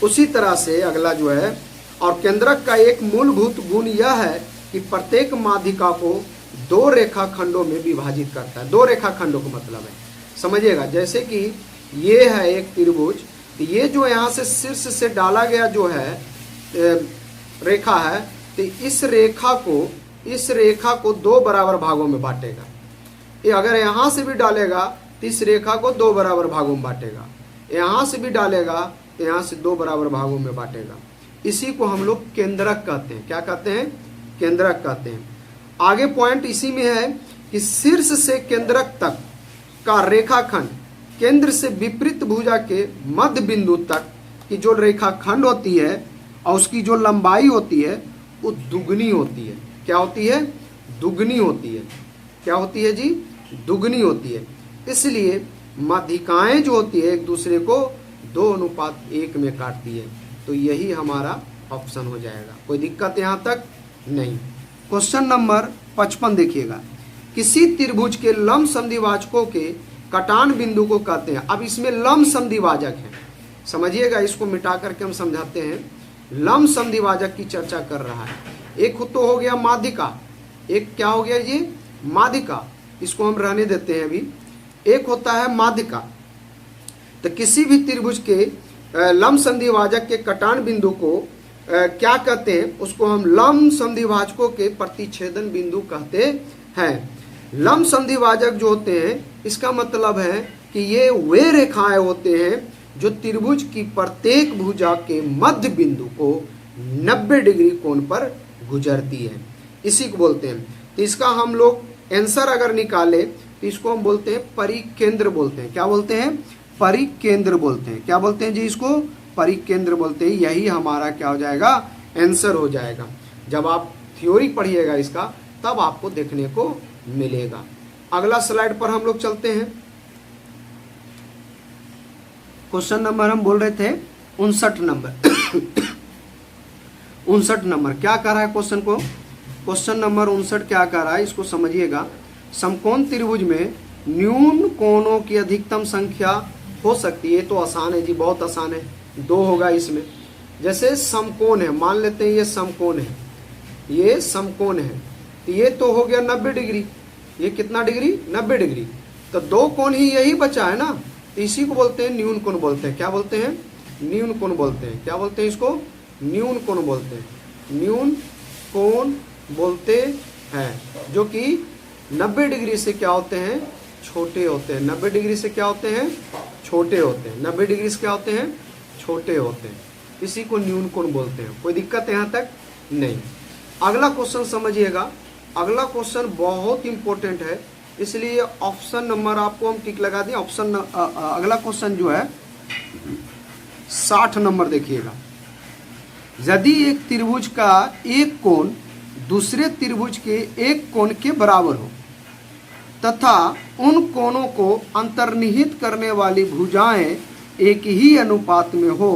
उसी तरह से अगला जो है, और केंद्रक का एक मूलभूत गुण यह है कि प्रत्येक माध्यिका को 2 रेखाखंडों में विभाजित करता है। 2 रेखाखंडों का मतलब है, समझिएगा, जैसे कि ये है एक त्रिभुज, तो ये जो यहाँ से शीर्ष से डाला गया जो है रेखा है, तो इस रेखा को 2 बराबर भागों में बांटेगा। ये अगर यहाँ से भी डालेगा तो इस रेखा को 2 बराबर भागों में बांटेगा, यहाँ से भी डालेगा तो यहाँ से 2 बराबर भागों में बांटेगा। इसी को हम लोग केंद्रक कहते हैं। क्या कहते हैं, केंद्रक कहते हैं। आगे पॉइंट इसी में है कि शीर्ष से केंद्रक तक का रेखाखंड केंद्र से विपरीत भुजा के मध्य बिंदु तक की जो रेखाखंड होती है और उसकी जो लंबाई होती है वो दुगनी होती है। क्या होती है, दुगनी होती है। क्या होती है जी, दुगनी होती है। इसलिए माध्यिकाएं जो होती है एक दूसरे को 2:1 में काटती है। तो यही हमारा ऑप्शन हो जाएगा। कोई दिक्कत यहाँ तक नहीं। क्वेश्चन नंबर 55 देखिएगा, किसी त्रिभुज के लंब संधिवाचकों के कटान बिंदु को कहते हैं। अब इसमें लंब संधिवाचक है, समझिएगा, इसको मिटा करके हम समझाते हैं। लंब संधिवाचक की चर्चा कर रहा है। एक तो हो गया माध्यिका, एक क्या हो गया ये, माध्यिका, इसको हम रहने देते हैं अभी। एक होता है माध्यिका। तो किसी भी त्रिभुज के लंब संधिभाजक के कटान बिंदु को क्या कहते हैं, उसको हम लंब संधिभाजकों के प्रतिच्छेदन बिंदु कहते हैं। लंब संधिभाजक जो होते हैं, इसका मतलब है कि ये वे रेखाएं होते हैं जो त्रिभुज की प्रत्येक भुजा के मध्य बिंदु को 90 डिग्री कोण पर गुजरती है, इसी को बोलते हैं। तो इसका हम लोग आंसर अगर निकाले तो इसको हम बोलते हैं परिकेंद्र बोलते हैं। क्या बोलते हैं, परिकेंद्र बोलते हैं। क्या बोलते हैं जी, इसको परिकेंद्र बोलते हैं। यही हमारा क्या हो जाएगा, आंसर हो जाएगा। जब आप थ्योरी पढ़िएगा इसका तब आपको देखने को मिलेगा। अगला स्लाइड पर हम लोग चलते हैं। क्वेश्चन नंबर हम बोल रहे थे 59 नंबर 59 नंबर क्या कह रहा है क्वेश्चन को, क्वेश्चन नंबर 59 क्या कह रहा है, इसको समझिएगा। समकोण त्रिभुज में न्यून कोणों की अधिकतम संख्या हो सकती है। तो आसान है जी, बहुत आसान है, 2 होगा इसमें। जैसे समकोण है, मान लेते हैं ये समकोण है, ये समकोण है, तो ये तो हो गया 90 डिग्री। ये कितना डिग्री, 90 डिग्री। तो 2 कोण ही यही बचा है ना, तो इसी को बोलते हैं न्यून कोण बोलते हैं। क्या बोलते हैं, न्यून कोण बोलते हैं। क्या बोलते हैं इसको, न्यून कोण बोलते हैं। न्यून कोण बोलते हैं, जो कि 90 डिग्री से क्या होते हैं, छोटे होते हैं। 90 डिग्री से क्या होते हैं, छोटे होते हैं। 90 डिग्री से क्या होते हैं, छोटे होते हैं। इसी को न्यून कोण बोलते हैं। कोई दिक्कत यहाँ तक नहीं। अगला क्वेश्चन समझिएगा। अगला क्वेश्चन बहुत इंपॉर्टेंट है, इसलिए ऑप्शन नंबर आपको हम टिक लगा दें। ऑप्शन अगला क्वेश्चन जो है 60 नंबर देखिएगा। यदि एक त्रिभुज का एक कोण दूसरे त्रिभुज के एक कोण के बराबर हो तथा उन कोणों को अंतर्निहित करने वाली भुजाएं एक ही अनुपात में हो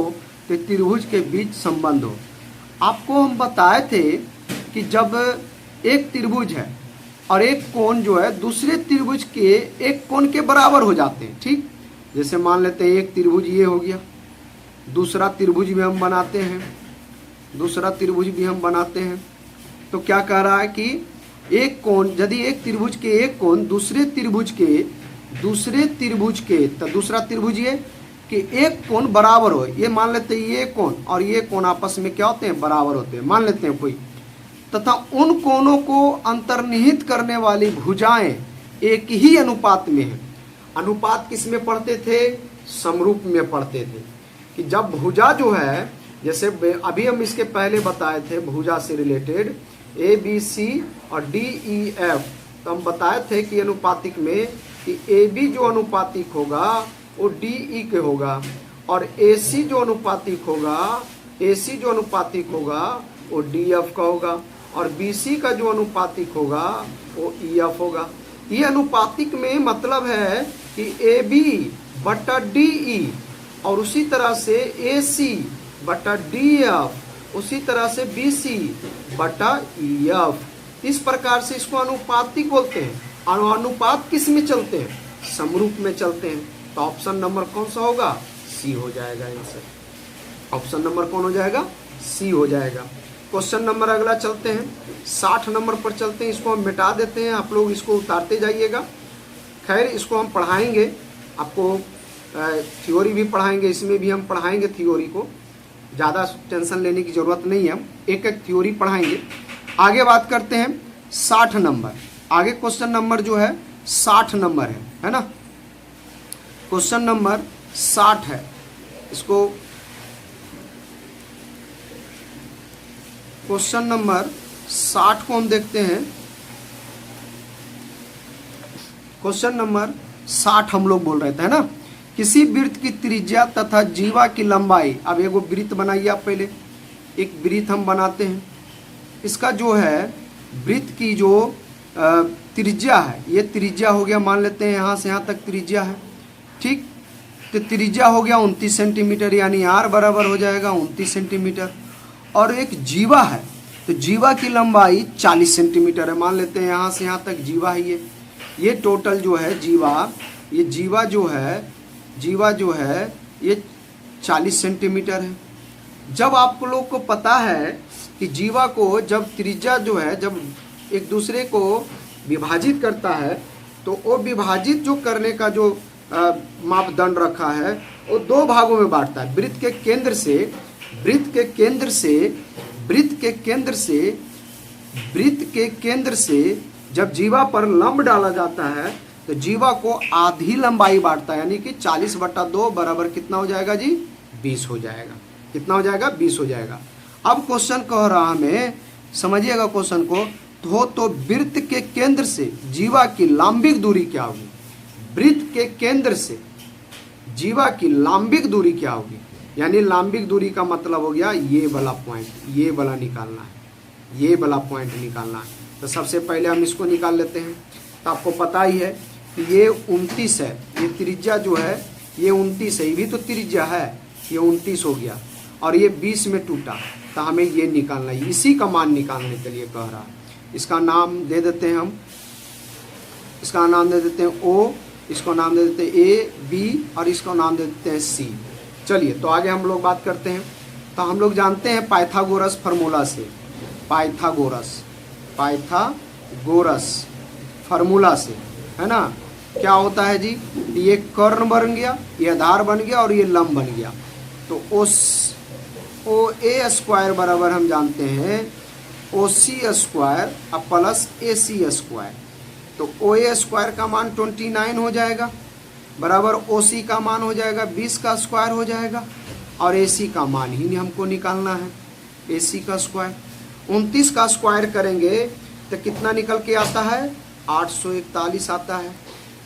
तो त्रिभुज के बीच संबंध हो। आपको हम बताए थे कि जब एक त्रिभुज है और एक कोण जो है दूसरे त्रिभुज के एक कोण के बराबर हो जाते हैं, ठीक। जैसे मान लेते हैं एक त्रिभुज ये हो गया, दूसरा त्रिभुज भी हम बनाते हैं, दूसरा त्रिभुज भी हम बनाते हैं। तो क्या कह रहा है कि एक कोण, यदि एक त्रिभुज के एक कोण दूसरे त्रिभुज के तो दूसरा त्रिभुज ये कि एक कोण बराबर हो, ये मान लेते हैं ये कोण और ये कोण आपस में क्या होते हैं, बराबर होते हैं, मान लेते हैं कोई, तथा उन कोणों को अंतर्निहित करने वाली भुजाएं एक ही अनुपात में है। अनुपात किस में पढ़ते थे, समरूप में पढ़ते थे। कि जब भुजा जो है, जैसे अभी हम इसके पहले बताए थे भुजा से रिलेटेड ABC और DEF, तो हम बताए थे कि अनुपातिक में कि AB जो अनुपातिक होगा वो DE के होगा और AC जो अनुपातिक होगा वो DF का होगा और BC का जो अनुपातिक होगा वो EF होगा। ये अनुपातिक में मतलब है कि AB बटा DE और उसी तरह से AC बटा DF, उसी तरह से BC बटा EF। इस प्रकार से इसको अनुपातिक बोलते हैं। और अनुपात किस में चलते हैं, समरूप में चलते हैं। तो ऑप्शन नंबर कौन सा होगा, C हो जाएगा आंसर। ऑप्शन नंबर कौन हो जाएगा, C हो जाएगा। क्वेश्चन नंबर अगला चलते हैं, 60 नंबर पर चलते हैं। इसको हम मिटा देते हैं, आप लोग इसको उतारते जाइएगा। खैर इसको हम पढ़ाएंगे, आपको थ्योरी भी पढ़ाएंगे, इसमें भी हम पढ़ाएंगे थ्योरी को, ज़्यादा टेंशन लेने की ज़रूरत नहीं है, हम एक एक थ्योरी पढ़ाएंगे। आगे बात करते हैं 60 नंबर। आगे क्वेश्चन नंबर जो है 60 नंबर है ना, क्वेश्चन नंबर 60 है। इसको क्वेश्चन नंबर 60 को हम देखते हैं। क्वेश्चन नंबर 60 हम लोग बोल रहे थे ना, किसी वृत्त की त्रिज्या तथा जीवा की लंबाई। अब एगो वृत्त बनाइए आप, पहले एक वृत्त हम बनाते हैं। इसका जो है वृत्त की जो त्रिज्या है, ये त्रिज्या हो गया, मान लेते हैं यहाँ से यहाँ तक त्रिज्या है, ठीक। तो त्रिज्या हो गया 29 सेंटीमीटर, यानी आर बराबर हो जाएगा 29 सेंटीमीटर। और एक जीवा है, तो जीवा की लंबाई 40 सेंटीमीटर है, मान लेते हैं यहाँ से यहाँ तक जीवा है। ये टोटल जो है जीवा, ये जीवा जो है ये 40 सेंटीमीटर है। जब आप लोग को पता है कि जीवा को जब त्रिज्या जो है जब एक दूसरे को विभाजित करता है, तो वो विभाजित जो करने का जो मापदंड रखा है वो दो भागों में बांटता है। वृत्त के केंद्र से जब जीवा पर लंब डाला जाता है तो जीवा को आधी लंबाई बांटता है, यानी कि 40/2 बराबर कितना हो जाएगा जी, 20 हो जाएगा। कितना हो जाएगा, 20 हो जाएगा। अब क्वेश्चन कह रहा हमें, समझिएगा क्वेश्चन को, तो वृत्त के केंद्र से जीवा की लांबिक दूरी क्या होगी? वृत्त के केंद्र से जीवा की लांबिक दूरी क्या होगी? यानी लांबिक दूरी का मतलब हो गया ये वाला पॉइंट, ये वाला निकालना है, ये वाला पॉइंट निकालना है। तो सबसे पहले हम इसको निकाल लेते हैं। तो आपको पता ही है कि ये 29 है, ये त्रिज्या जो है ये 29 है, ये भी तो त्रिज्या है, ये 29 हो गया और ये 20 में टूटा। तो हमें ये निकालना है, इसी का मान निकालने के लिए कह रहा है। इसका नाम दे देते हैं हम, इसका नाम दे देते हैं O, इसको नाम दे देते हैं A, B और इसको नाम दे देते हैं C। चलिए तो आगे हम लोग बात करते हैं। तो हम लोग जानते हैं पाइथागोरस फार्मूला से, पाइथागोरस फार्मूला से, है ना, क्या होता है जी, ये कर्ण बन गया, ये आधार बन गया और ये लंब बन गया। तो OA स्क्वायर बराबर हम जानते हैं OC स्क्वायर अब प्लस AC स्क्वायर। तो OA स्क्वायर का मान 29 हो जाएगा, बराबर OC का मान हो जाएगा 20 का स्क्वायर हो जाएगा, और AC का मान ही हमको निकालना है, AC का स्क्वायर। 29 का स्क्वायर करेंगे तो कितना निकल के आता है, 841 आता है।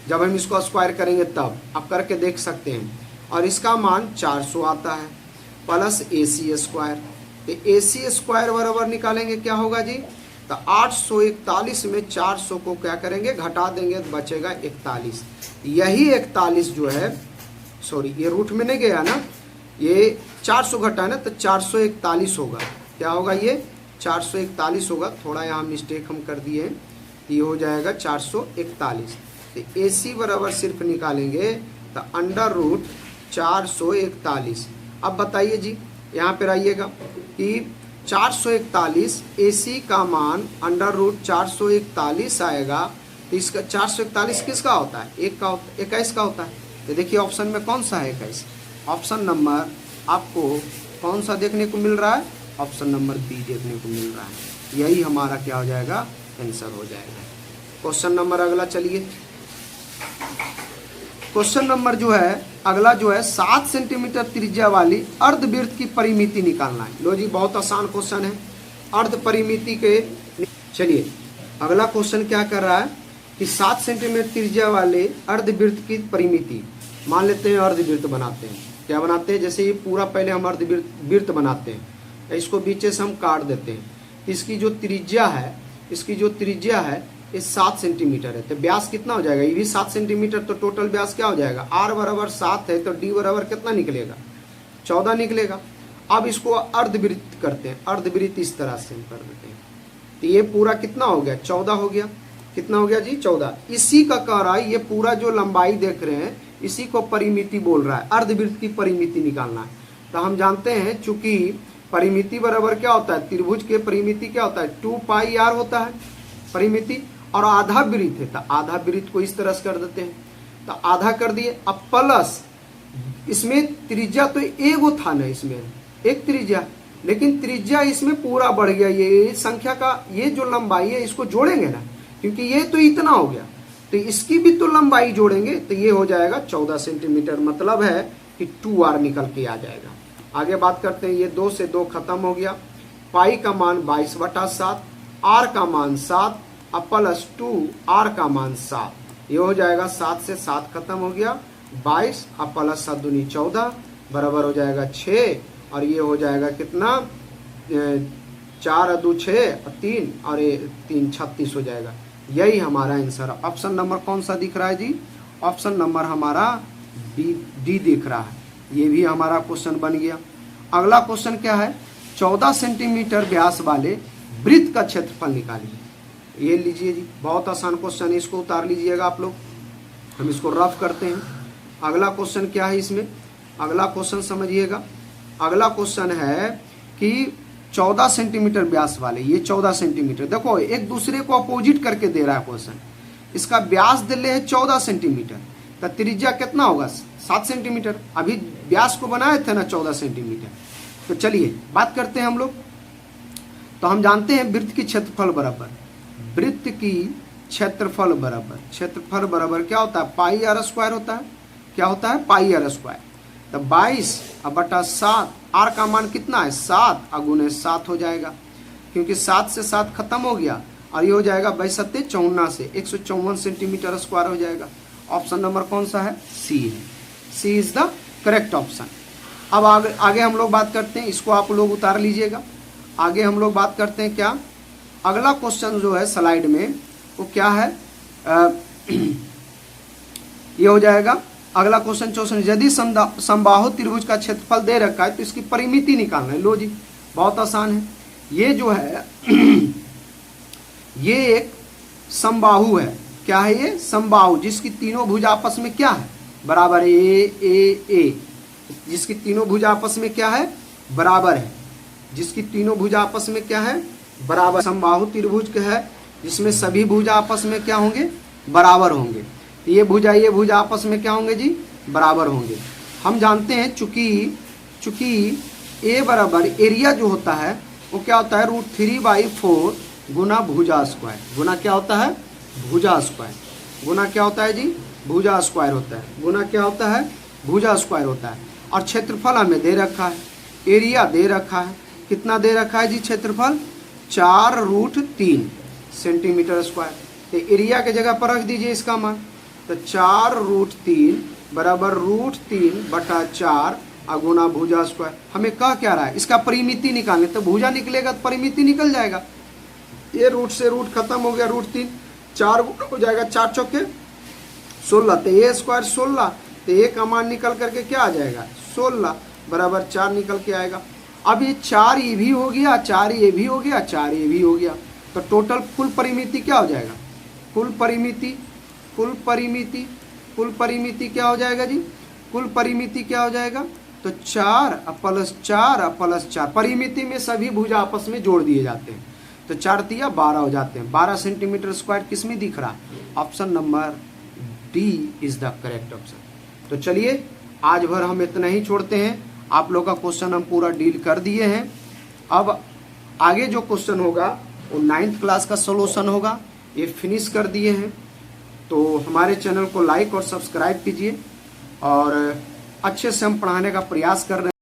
जब हम इसको स्क्वायर करेंगे तब आप करके देख सकते हैं, और इसका मान 400 आता है, प्लस AC स्क्वायर। तो AC स्क्वायर बराबर निकालेंगे क्या होगा जी, तो 841 में 400 को क्या करेंगे, घटा देंगे तो बचेगा 41। यही 41 जो है, सॉरी ये रूट में नहीं गया ना, ये 400 घटा ना तो 441 होगा। क्या होगा, ये 441 होगा, थोड़ा यहाँ मिस्टेक हम कर दिए हैं, ये हो जाएगा 441। तो AC बराबर सिर्फ निकालेंगे तो अंडर रूट 441। अब बताइए जी, यहाँ पर आइएगा कि 441 AC का मान अंडर रूट 441 आएगा। तो इसका 441 किसका होता है, 21 का होता है। तो देखिए ऑप्शन में कौन सा है 21, ऑप्शन नंबर आपको कौन सा देखने को मिल रहा है, ऑप्शन नंबर B देखने को मिल रहा है। यही हमारा क्या हो जाएगा, आंसर हो जाएगा। क्वेश्चन नंबर अगला, चलिए क्वेश्चन नंबर जो है अगला जो है 7 सेंटीमीटर त्रिज्या वाली अर्धवृत्त की परिमिति निकालना है। लो जी, बहुत आसान क्वेश्चन है, अर्ध परिमिति के। चलिए अगला क्वेश्चन क्या कर रहा है कि 7 सेंटीमीटर त्रिज्या वाले अर्धवृत्त की परिमिति, मान लेते हैं अर्धवृत्त बनाते हैं। क्या बनाते हैं, जैसे ये पूरा पहले हम अर्धवृत्त बनाते हैं, इसको बीच से हम काट देते हैं। इसकी जो त्रिज्या है ये 7 सेंटीमीटर है, तो व्यास कितना हो जाएगा, ये भी 7 सेंटीमीटर। तो टोटल व्यास क्या हो जाएगा, R बराबर 7 है तो D बराबर कितना निकलेगा, 14 निकलेगा। अब इसको अर्धवृत्त करते हैं, अर्धवृत्त इस तरह से हम कर देते हैं। तो ये पूरा कितना हो गया, 14 हो गया। कितना हो गया जी, 14। इसी का कह रहा है, ये पूरा जो लंबाई देख रहे हैं इसी को परिमिति बोल रहा है, अर्धवृत्त की परिमिति निकालना है। तो हम जानते हैं चूंकि परिमिति बराबर क्या होता है, त्रिभुज के परिमिति क्या होता है, 2πr होता है परिमिति, और आधा वृत्त है तो आधा वृत्त को इस तरह से कर देते हैं, तो आधा कर दिए। अब प्लस इसमें त्रिज्या तो एगो था ना, इसमें एक त्रिज्या, लेकिन त्रिज्या इसमें पूरा बढ़ गया। ये संख्या का ये जो लंबाई है इसको जोड़ेंगे ना, क्योंकि ये तो इतना हो गया, तो इसकी भी तो लंबाई जोड़ेंगे तो ये हो जाएगा 14 सेंटीमीटर। मतलब है कि 2r निकल के आ जाएगा। आगे बात करते हैं, ये 2 से 2 खत्म हो गया, पाई का मान 22/7, r का मान 7 प्लस 2r का मान 7, ये हो जाएगा 7 से 7 खत्म हो गया, 22 प्लस 7 दूनी 14 बराबर हो जाएगा 6, और ये हो जाएगा कितना, 4 और 2 6 और 3 और 3 36 हो जाएगा। यही हमारा आंसर। ऑप्शन नंबर कौन सा दिख रहा है जी? ऑप्शन नंबर हमारा डी दिख रहा है। ये भी हमारा क्वेश्चन बन गया। अगला क्वेश्चन क्या है? 14 सेंटीमीटर व्यास वाले वृत्त का क्षेत्रफल निकालिए। ये लीजिए जी, बहुत आसान क्वेश्चन है, इसको उतार लीजिएगा आप लोग। हम इसको रफ करते हैं। अगला क्वेश्चन क्या है इसमें? अगला क्वेश्चन समझिएगा। अगला क्वेश्चन है कि 14 सेंटीमीटर व्यास वाले, ये 14 सेंटीमीटर, देखो एक दूसरे को अपोजिट करके दे रहा है क्वेश्चन। इसका व्यास दे रहे हैं 14 सेंटीमीटर, तो त्रिज्या कितना होगा? 7 सेंटीमीटर। अभी व्यास को बनाए थे ना 14 सेंटीमीटर। तो चलिए बात करते हैं हम लोग। तो हम जानते हैं वृत्त की क्षेत्रफल बराबर, वृत्त की क्षेत्रफल बराबर क्या होता है? पाई आर स्क्वायर होता है। क्या होता है? पाई आर स्क्वायर। तो 22/7, आर का मान कितना है? 7 × 7 हो जाएगा, क्योंकि 7 से 7 खत्म हो गया और ये हो जाएगा 22×7 से 154 सेंटीमीटर स्क्वायर हो जाएगा। ऑप्शन नंबर कौन सा है? सी है। सी इज द करेक्ट ऑप्शन। अब आगे हम लोग बात करते हैं, इसको आप लोग उतार लीजिएगा। आगे हम लोग बात करते हैं क्या? अगला क्वेश्चन जो है स्लाइड में वो क्या है? ये हो जाएगा अगला क्वेश्चन 64। यदि समबाहु त्रिभुज का क्षेत्रफल दे रखा है तो इसकी परिमिति निकालना है। लो जी, बहुत आसान है। ये जो है ये एक समबाहु है। क्या है ये? समबाहु, जिसकी तीनों भुज आपस में क्या है? बराबर है। ए जिसकी तीनों भुज आपस में क्या है? बराबर है। जिसकी तीनों भुज आपस में क्या है? बराबर। समबाहु त्रिभुज का है जिसमें सभी भुज आपस में क्या होंगे? बराबर होंगे। ये भुज आपस में क्या होंगे जी? बराबर होंगे। हम जानते हैं चूंकि ए बराबर एरिया जो होता है वो क्या होता है? √3/4 गुना भुजा स्क्वायर। गुना क्या होता है? भुजा स्क्वायर। गुना क्या होता है जी? भुजा स्क्वायर होता है। गुना क्या होता है? भुजा स्क्वायर होता है। और क्षेत्रफल हमें दे रखा है, एरिया दे रखा है। कितना दे रखा है जी क्षेत्रफल? 4√3 सेंटीमीटर स्क्वायर। तो एरिया के जगह पर रख दीजिए इसका मान। तो 4√3 बराबर √3/4 गुना भुजा स्क्वायर। हमें कह क्या रहा है? इसका परिमिति निकालने। तो भुजा निकलेगा तो परिमिति निकल जाएगा। ये रूट से रूट खत्म हो गया, √3 4 गुना हो जाएगा, 4 चौके 16। तो ए स्क्वायर 16, तो ए का मान निकल करके क्या आ जाएगा? 16 बराबर 4 निकल के आएगा। अब ये 4 ये भी हो गया, 4 ये भी हो गया, 4 ये भी हो गया। तो टोटल कुल परिमिति क्या हो जाएगा? कुल परिमिति क्या हो जाएगा जी? कुल परिमिति क्या हो जाएगा? तो 4 + 4 + 4। परिमिति में सभी भुजा आपस में जोड़ दिए जाते हैं, तो 4 × 12 हो जाते हैं। 12 सेंटीमीटर स्क्वायर किस में दिख रहा है? Option number D is the correct option. तो चलिए आज भर हम इतना ही छोड़ते हैं। आप लोग का क्वेश्चन हम पूरा डील कर दिए हैं। अब आगे जो क्वेश्चन होगा वो 9th क्लास का सॉल्यूशन होगा। ये फिनिश कर दिए हैं। तो हमारे चैनल को लाइक और सब्सक्राइब कीजिए और अच्छे से हम पढ़ाने का प्रयास कर रहे हैं।